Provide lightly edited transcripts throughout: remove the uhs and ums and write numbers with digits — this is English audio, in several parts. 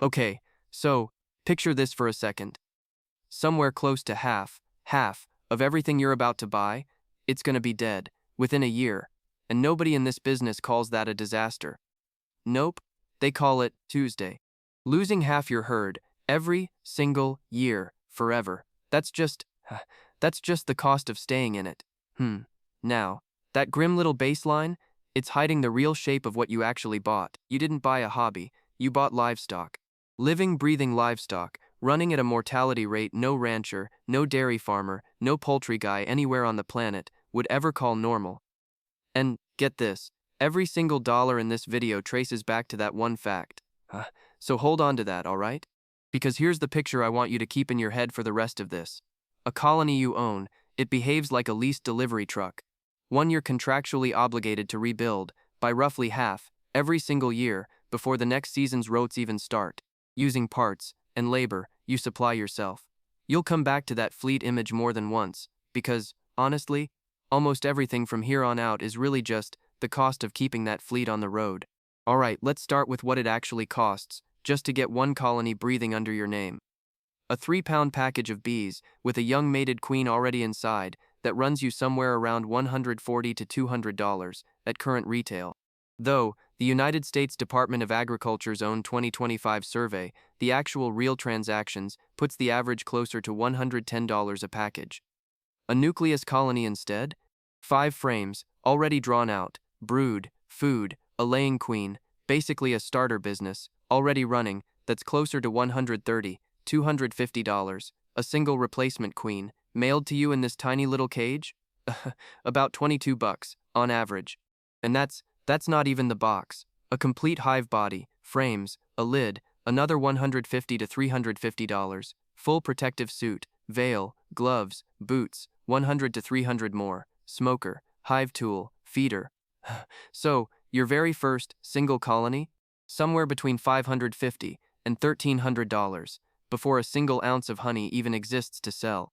Okay, so picture this for a second. Somewhere close to half of everything you're about to buy, it's gonna be dead within a year, and nobody in this business calls that a disaster. Nope, they call it Tuesday. Losing half your herd every single year forever. That's just the cost of staying in it. Now, that grim little baseline, it's hiding the real shape of what you actually bought. You didn't buy a hobby, you bought livestock. Living, breathing livestock, running at a mortality rate no rancher, no dairy farmer, no poultry guy anywhere on the planet would ever call normal. And, get this, every single dollar in this video traces back to that one fact. So hold on to that, alright? Because here's the picture I want you to keep in your head for the rest of this. A colony you own, it behaves like a leased delivery truck. One you're contractually obligated to rebuild, by roughly half, every single year, before the next season's roats even start. Using parts and labor you supply yourself. You'll come back to that fleet image more than once, because, honestly, almost everything from here on out is really just the cost of keeping that fleet on the road. Alright, let's start with what it actually costs, just to get one colony breathing under your name. A 3-pound package of bees, with a young mated queen already inside, that runs you somewhere around $140 to $200 at current retail. Though, the United States Department of Agriculture's own 2025 survey, the actual real transactions, puts the average closer to $110 a package. A nucleus colony instead? 5 frames, already drawn out, brood, food, a laying queen, basically a starter business, already running, that's closer to $130, $250, a single replacement queen, mailed to you in this tiny little cage? About $22, on average. And that's not even the box. A complete hive body, frames, a lid, another $150 to $350, full protective suit, veil, gloves, boots, $100 to $300 more, smoker, hive tool, feeder. So, your very first single colony? Somewhere between $550 and $1,300, before a single ounce of honey even exists to sell.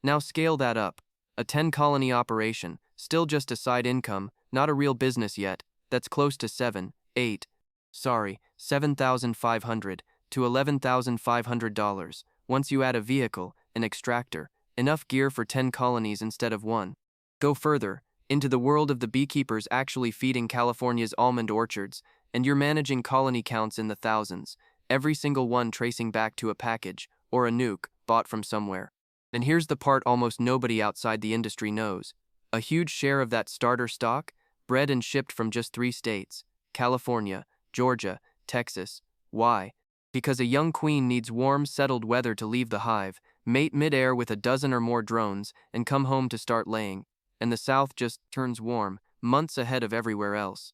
Now scale that up. A 10-colony operation, still just a side income, not a real business yet, that's close to $7,500 to $11,500, once you add a vehicle, an extractor, enough gear for 10 colonies instead of one. Go further, into the world of the beekeepers actually feeding California's almond orchards, and you're managing colony counts in the thousands, every single one tracing back to a package, or a nuke, bought from somewhere. And here's the part almost nobody outside the industry knows. A huge share of that starter stock, bred and shipped from just 3 states, California, Georgia, Texas. Why? Because a young queen needs warm, settled weather to leave the hive, mate mid-air with a dozen or more drones, and come home to start laying. And the South just turns warm, months ahead of everywhere else.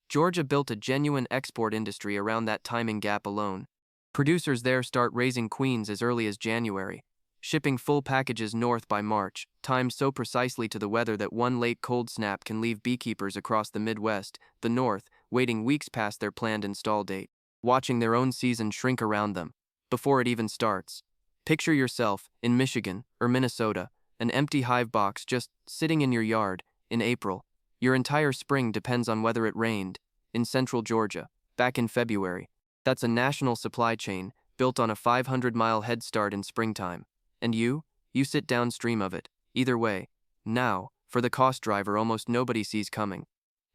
Georgia built a genuine export industry around that timing gap alone. Producers there start raising queens as early as January, shipping full packages north by March, timed so precisely to the weather that one late cold snap can leave beekeepers across the Midwest, the North, waiting weeks past their planned install date, watching their own season shrink around them, before it even starts. Picture yourself, in Michigan, or Minnesota, an empty hive box just sitting in your yard, in April. Your entire spring depends on whether it rained. In central Georgia, back in February. That's a national supply chain, built on a 500-mile head start in springtime. And you sit downstream of it. Either way, now, for the cost driver almost nobody sees coming.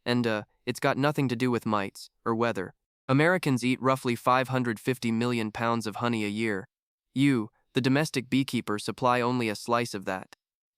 And it's got nothing to do with mites, or weather. Americans eat roughly 550 million pounds of honey a year. You, the domestic beekeeper, supply only a slice of that.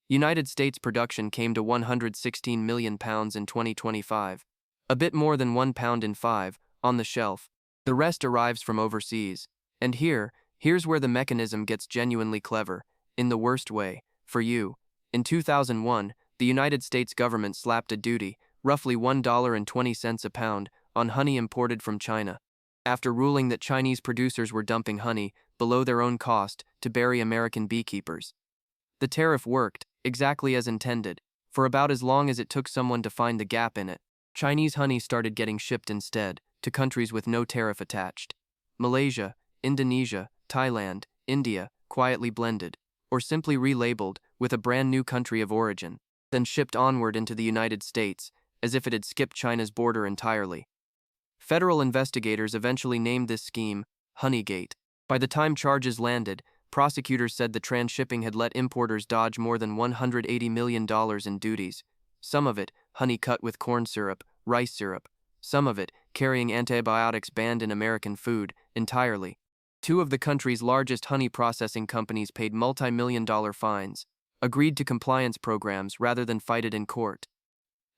United States production came to 116 million pounds in 2025. A bit more than 1 pound in 5, on the shelf. The rest arrives from overseas. And here's where the mechanism gets genuinely clever, in the worst way, for you. In 2001, the United States government slapped a duty, roughly $1.20 a pound, on honey imported from China, after ruling that Chinese producers were dumping honey below their own cost to bury American beekeepers. The tariff worked, exactly as intended, for about as long as it took someone to find the gap in it. Chinese honey started getting shipped instead, to countries with no tariff attached. Malaysia, Indonesia, Thailand, India, quietly blended, or simply relabeled with a brand new country of origin, then shipped onward into the United States, as if it had skipped China's border entirely. Federal investigators eventually named this scheme Honeygate. By the time charges landed, prosecutors said the transshipping had let importers dodge more than $180 million in duties, some of it honey cut with corn syrup, rice syrup, some of it carrying antibiotics banned in American food entirely. Two of the country's largest honey processing companies paid multi-million-dollar fines, agreed to compliance programs rather than fight it in court.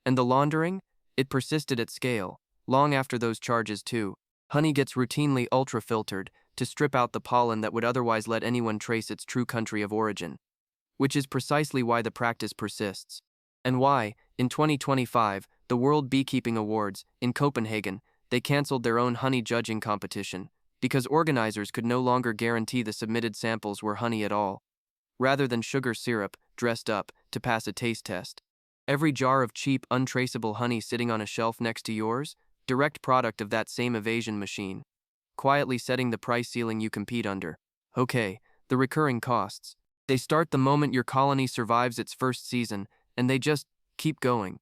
And the laundering? It persisted at scale. Long after those charges too, honey gets routinely ultra-filtered to strip out the pollen that would otherwise let anyone trace its true country of origin. Which is precisely why the practice persists. And why, in 2025, the World Beekeeping Awards, in Copenhagen, they canceled their own honey judging competition, because organizers could no longer guarantee the submitted samples were honey at all, rather than sugar syrup dressed up to pass a taste test. Every jar of cheap, untraceable honey sitting on a shelf next to yours, direct product of that same evasion machine, quietly setting the price ceiling you compete under. Okay, the recurring costs. They start the moment your colony survives its first season, and they just keep going.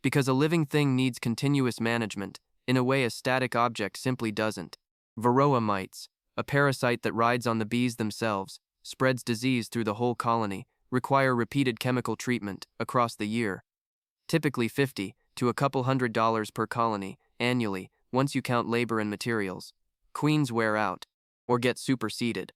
Because a living thing needs continuous management, in a way a static object simply doesn't. Varroa mites, a parasite that rides on the bees themselves, spreads disease through the whole colony, require repeated chemical treatment across the year. Typically $50 to a couple $100 per colony, annually, once you count labor and materials. Queens wear out, or get superseded.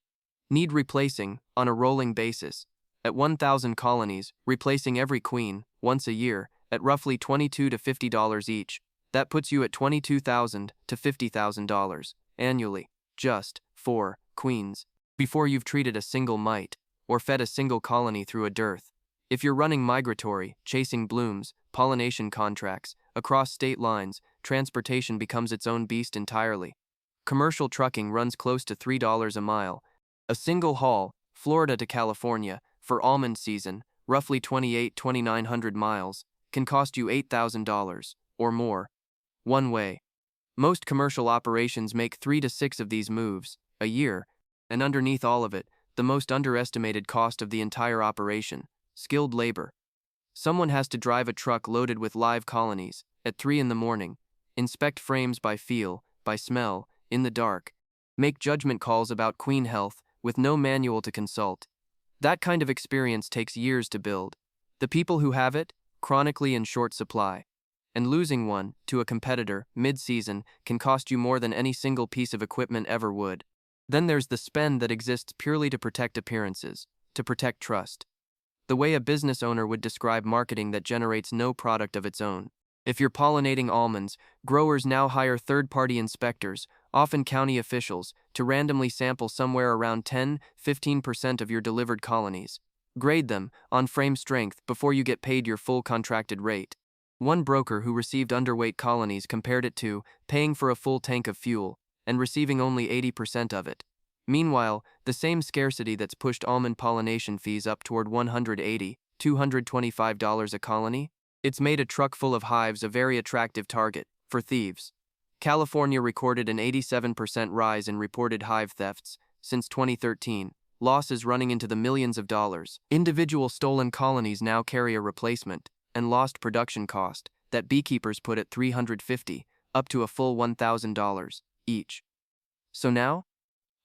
Need replacing, on a rolling basis. At 1,000 colonies, replacing every queen, once a year, at roughly $22 to $50 each. That puts you at $22,000 to $50,000, annually, just, for queens, before you've treated a single mite, or fed a single colony through a dearth. If you're running migratory, chasing blooms, pollination contracts, across state lines, transportation becomes its own beast entirely. Commercial trucking runs close to $3 a mile. A single haul, Florida to California, for almond season, roughly 2,900 miles, can cost you $8,000, or more, one way. Most commercial operations make 3 to 6 of these moves a year, and underneath all of it, the most underestimated cost of the entire operation, skilled labor. Someone has to drive a truck loaded with live colonies, at 3 in the morning, inspect frames by feel, by smell, in the dark, make judgment calls about queen health, with no manual to consult. That kind of experience takes years to build. The people who have it, chronically in short supply. And losing one, to a competitor, mid-season, can cost you more than any single piece of equipment ever would. Then there's the spend that exists purely to protect appearances, to protect trust. The way a business owner would describe marketing that generates no product of its own. If you're pollinating almonds, growers now hire third-party inspectors, often county officials, to randomly sample somewhere around 10–15% of your delivered colonies. Grade them, on frame strength, before you get paid your full contracted rate. One broker who received underweight colonies compared it to paying for a full tank of fuel, and receiving only 80% of it. Meanwhile, the same scarcity that's pushed almond pollination fees up toward $180, $225 a colony, it's made a truck full of hives a very attractive target for thieves. California recorded an 87% rise in reported hive thefts since 2013, losses running into the millions of dollars. Individual stolen colonies now carry a replacement and lost production cost that beekeepers put at $350 up to a full $1,000 each. So now,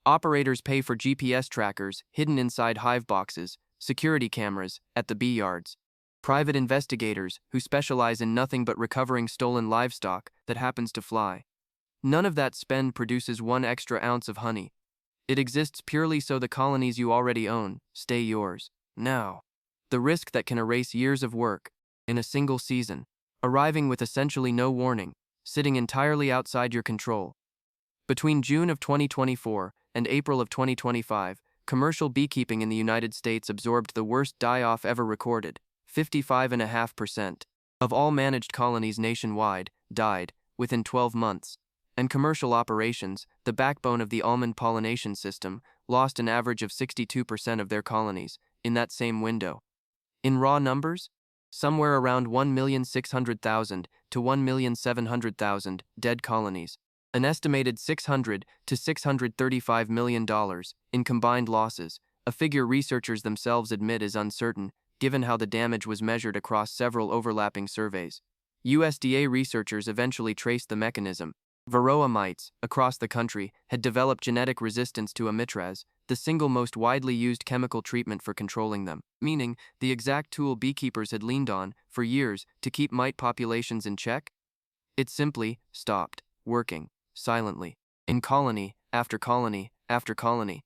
operators pay for GPS trackers hidden inside hive boxes, security cameras at the bee yards, private investigators who specialize in nothing but recovering stolen livestock that happens to fly. None of that spend produces 1 extra ounce of honey. It exists purely so the colonies you already own stay yours. Now, the risk that can erase years of work in a single season, arriving with essentially no warning, sitting entirely outside your control. Between June of 2024 and April of 2025, commercial beekeeping in the United States absorbed the worst die-off ever recorded. 55.5% of all managed colonies nationwide died within 12 months, and commercial operations, the backbone of the almond pollination system, lost an average of 62% of their colonies in that same window. In raw numbers, somewhere around 1,600,000 to 1,700,000 dead colonies, an estimated $600 to $635 million in combined losses, a figure researchers themselves admit is uncertain, given how the damage was measured across several overlapping surveys. USDA researchers eventually traced the mechanism. Varroa mites, across the country, had developed genetic resistance to amitraz, the single most widely used chemical treatment for controlling them, meaning the exact tool beekeepers had leaned on for years to keep mite populations in check. It simply stopped working, silently, in colony after colony after colony.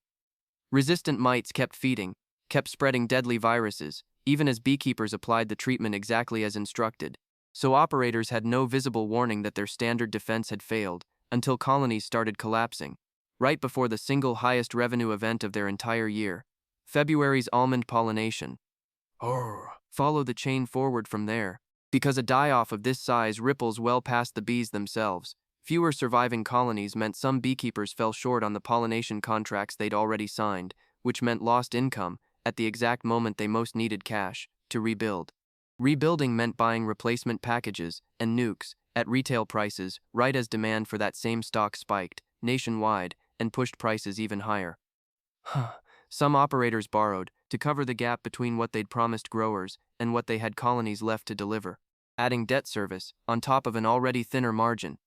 Resistant mites kept feeding, kept spreading deadly viruses, even as beekeepers applied the treatment exactly as instructed. So operators had no visible warning that their standard defense had failed, until colonies started collapsing, right before the single highest revenue event of their entire year, February's almond pollination. Follow the chain forward from there, because a die-off of this size ripples well past the bees themselves. Fewer surviving colonies meant some beekeepers fell short on the pollination contracts they'd already signed, which meant lost income at the exact moment they most needed cash to rebuild. Rebuilding meant buying replacement packages and nukes at retail prices right as demand for that same stock spiked nationwide and pushed prices even higher. Some operators borrowed to cover the gap between what they'd promised growers and what they had colonies left to deliver, adding debt service on top of an already thinner margin.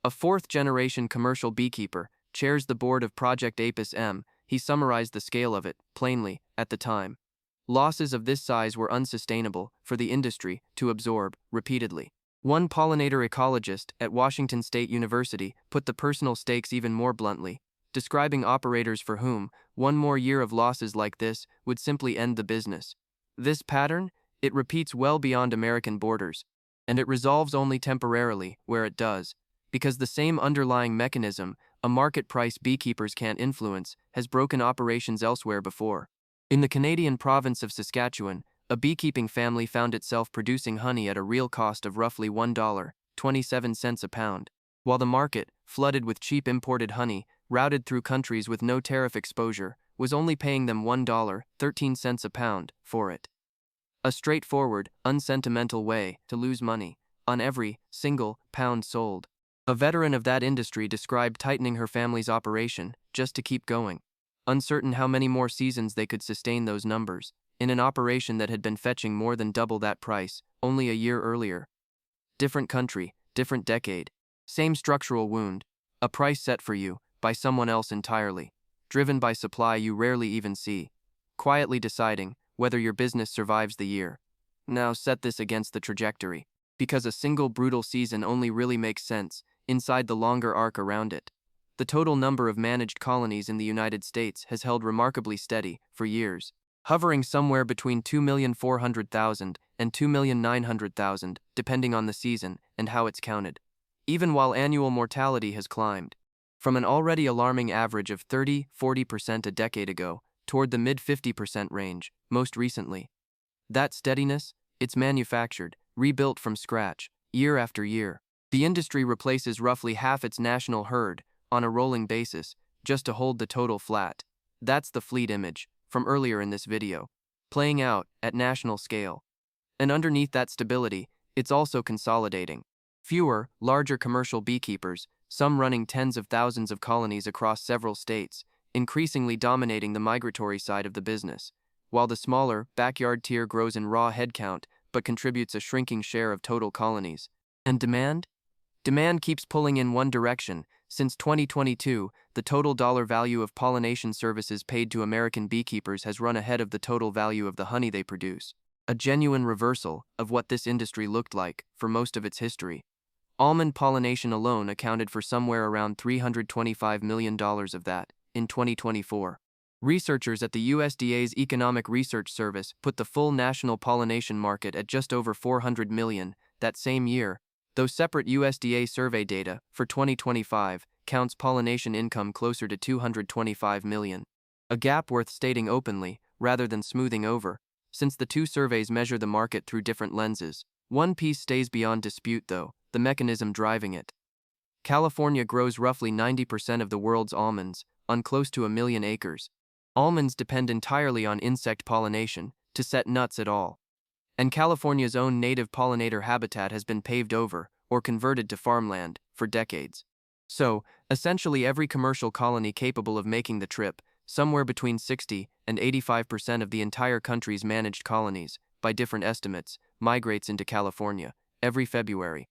A fourth-generation commercial beekeeper chairs the board of Project Apis M. He summarized the scale of it, plainly, at the time. Losses of this size were unsustainable for the industry to absorb repeatedly. One pollinator ecologist at Washington State University put the personal stakes even more bluntly, describing operators for whom one more year of losses like this would simply end the business. This pattern, it repeats well beyond American borders, and it resolves only temporarily where it does, because the same underlying mechanism, a market price beekeepers can't influence, has broken operations elsewhere before. In the Canadian province of Saskatchewan, a beekeeping family found itself producing honey at a real cost of roughly $1.27 a pound, while the market, flooded with cheap imported honey, routed through countries with no tariff exposure, was only paying them $1.13 a pound for it. A straightforward, unsentimental way to lose money on every single pound sold. A veteran of that industry described tightening her family's operation just to keep going, uncertain how many more seasons they could sustain those numbers, in an operation that had been fetching more than double that price only a year earlier. Different country, different decade, same structural wound, a price set for you by someone else entirely, driven by supply you rarely even see, quietly deciding whether your business survives the year. Now set this against the trajectory, because a single brutal season only really makes sense inside the longer arc around it. The total number of managed colonies in the United States has held remarkably steady for years, hovering somewhere between 2,400,000 and 2,900,000, depending on the season and how it's counted, even while annual mortality has climbed from an already alarming average of 30–40% a decade ago toward the mid-50% range most recently. That steadiness, it's manufactured, rebuilt from scratch, year after year. The industry replaces roughly half its national herd on a rolling basis, just to hold the total flat. That's the fleet image from earlier in this video, playing out at national scale. And underneath that stability, it's also consolidating. Fewer, larger commercial beekeepers, some running tens of thousands of colonies across several states, increasingly dominating the migratory side of the business, while the smaller, backyard tier grows in raw headcount but contributes a shrinking share of total colonies. And demand? Demand keeps pulling in one direction. Since 2022, the total dollar value of pollination services paid to American beekeepers has run ahead of the total value of the honey they produce, a genuine reversal of what this industry looked like for most of its history. Almond pollination alone accounted for somewhere around $325 million of that in 2024. Researchers at the USDA's Economic Research Service put the full national pollination market at just over $400 million that same year, though separate USDA survey data for 2025 counts pollination income closer to $225 million. A gap worth stating openly, rather than smoothing over, since the two surveys measure the market through different lenses. One piece stays beyond dispute though, the mechanism driving it. California grows roughly 90% of the world's almonds, on close to 1 million acres. Almonds depend entirely on insect pollination to set nuts at all. And California's own native pollinator habitat has been paved over or converted to farmland for decades. So, essentially every commercial colony capable of making the trip, somewhere between 60 and 85% of the entire country's managed colonies, by different estimates, migrates into California every February.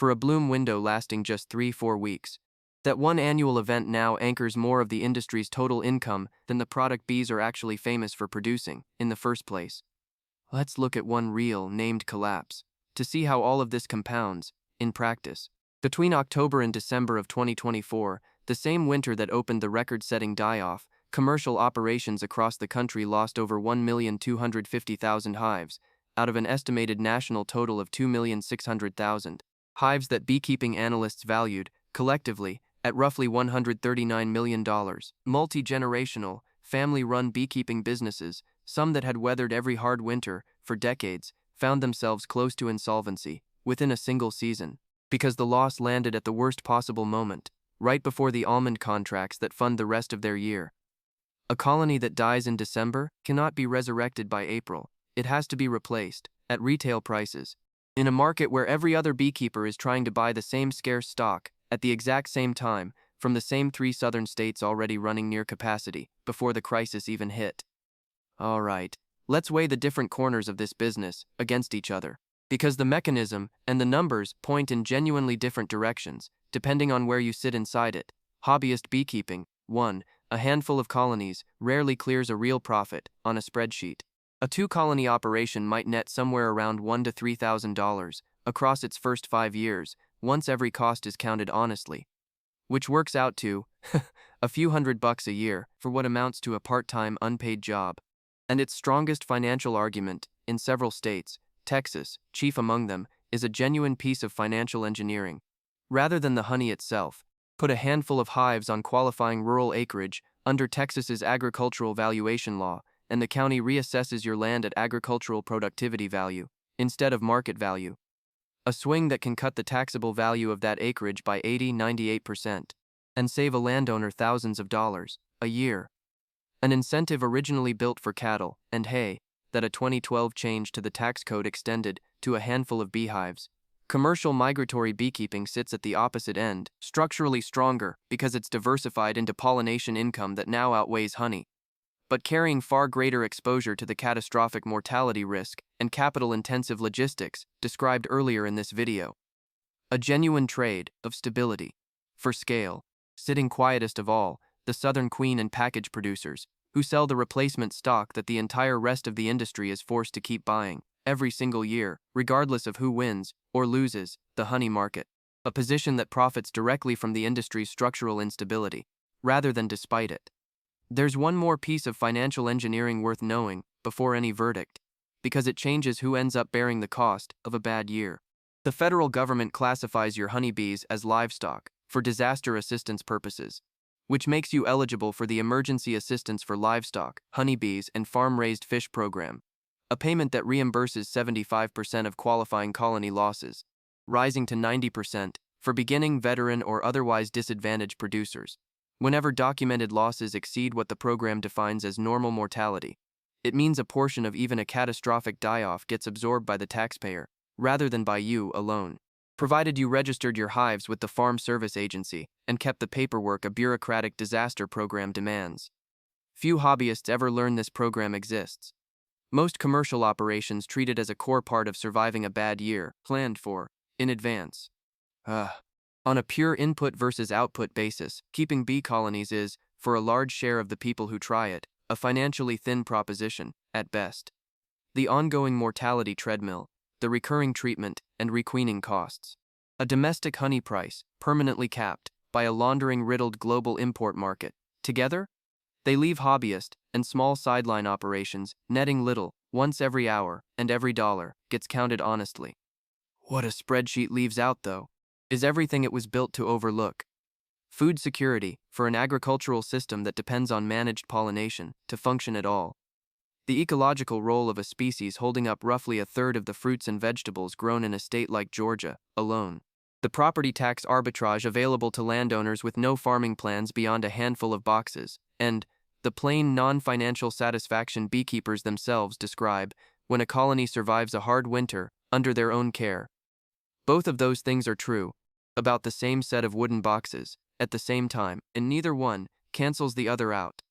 for a bloom window lasting just 3-4 weeks. That one annual event now anchors more of the industry's total income than the product bees are actually famous for producing in the first place. Let's look at one real, named collapse, to see how all of this compounds, in practice. Between October and December of 2024, the same winter that opened the record-setting die-off, commercial operations across the country lost over 1,250,000 hives, out of an estimated national total of 2,600,000. Hives that beekeeping analysts valued, collectively, at roughly $139 million. Multi-generational, family-run beekeeping businesses, some that had weathered every hard winter for decades, found themselves close to insolvency within a single season, because the loss landed at the worst possible moment, right before the almond contracts that fund the rest of their year. A colony that dies in December cannot be resurrected by April. It has to be replaced, at retail prices, in a market where every other beekeeper is trying to buy the same scarce stock, at the exact same time, from the same 3 southern states already running near capacity, before the crisis even hit. All right, let's weigh the different corners of this business against each other, because the mechanism and the numbers point in genuinely different directions, depending on where you sit inside it. Hobbyist beekeeping, 1. A handful of colonies rarely clears a real profit on a spreadsheet. A 2-colony operation might net somewhere around $1,000 to $3,000 across its first 5 years, once every cost is counted honestly, which works out to a few $100 a year for what amounts to a part-time unpaid job. And its strongest financial argument, in several states, Texas, chief among them, is a genuine piece of financial engineering. Rather than the honey itself, put a handful of hives on qualifying rural acreage under Texas's agricultural valuation law, and the county reassesses your land at agricultural productivity value, instead of market value. A swing that can cut the taxable value of that acreage by 80–98%, and save a landowner thousands of dollars a year. An incentive originally built for cattle and hay that a 2012 change to the tax code extended to a handful of beehives. Commercial migratory beekeeping sits at the opposite end, structurally stronger because it's diversified into pollination income that now outweighs honey, but carrying far greater exposure to the catastrophic mortality risk and capital-intensive logistics described earlier in this video. A genuine trade of stability. For scale, sitting quietest of all, the Southern Queen and package producers, who sell the replacement stock that the entire rest of the industry is forced to keep buying every single year, regardless of who wins or loses the honey market. A position that profits directly from the industry's structural instability, rather than despite it. There's one more piece of financial engineering worth knowing before any verdict, because it changes who ends up bearing the cost of a bad year. The federal government classifies your honeybees as livestock for disaster assistance purposes, which makes you eligible for the Emergency Assistance for Livestock, Honeybees, and Farm-Raised Fish program, a payment that reimburses 75% of qualifying colony losses, rising to 90% for beginning, veteran, or otherwise disadvantaged producers. Whenever documented losses exceed what the program defines as normal mortality, it means a portion of even a catastrophic die-off gets absorbed by the taxpayer, rather than by you alone, provided you registered your hives with the Farm Service Agency and kept the paperwork a bureaucratic disaster program demands. Few hobbyists ever learn this program exists. Most commercial operations treat it as a core part of surviving a bad year, planned for in advance. On a pure input versus output basis, keeping bee colonies is, for a large share of the people who try it, a financially thin proposition, at best. The ongoing mortality treadmill, the recurring treatment and requeening costs. A domestic honey price, permanently capped by a laundering-riddled global import market. Together, they leave hobbyist and small sideline operations netting little once every hour, and every dollar gets counted honestly. What a spreadsheet leaves out, though, is everything it was built to overlook. Food security for an agricultural system that depends on managed pollination to function at all. The ecological role of a species holding up roughly a third of the fruits and vegetables grown in a state like Georgia alone. The property tax arbitrage available to landowners with no farming plans beyond a handful of boxes, and the plain non-financial satisfaction beekeepers themselves describe when a colony survives a hard winter under their own care. Both of those things are true about the same set of wooden boxes at the same time, and neither one cancels the other out.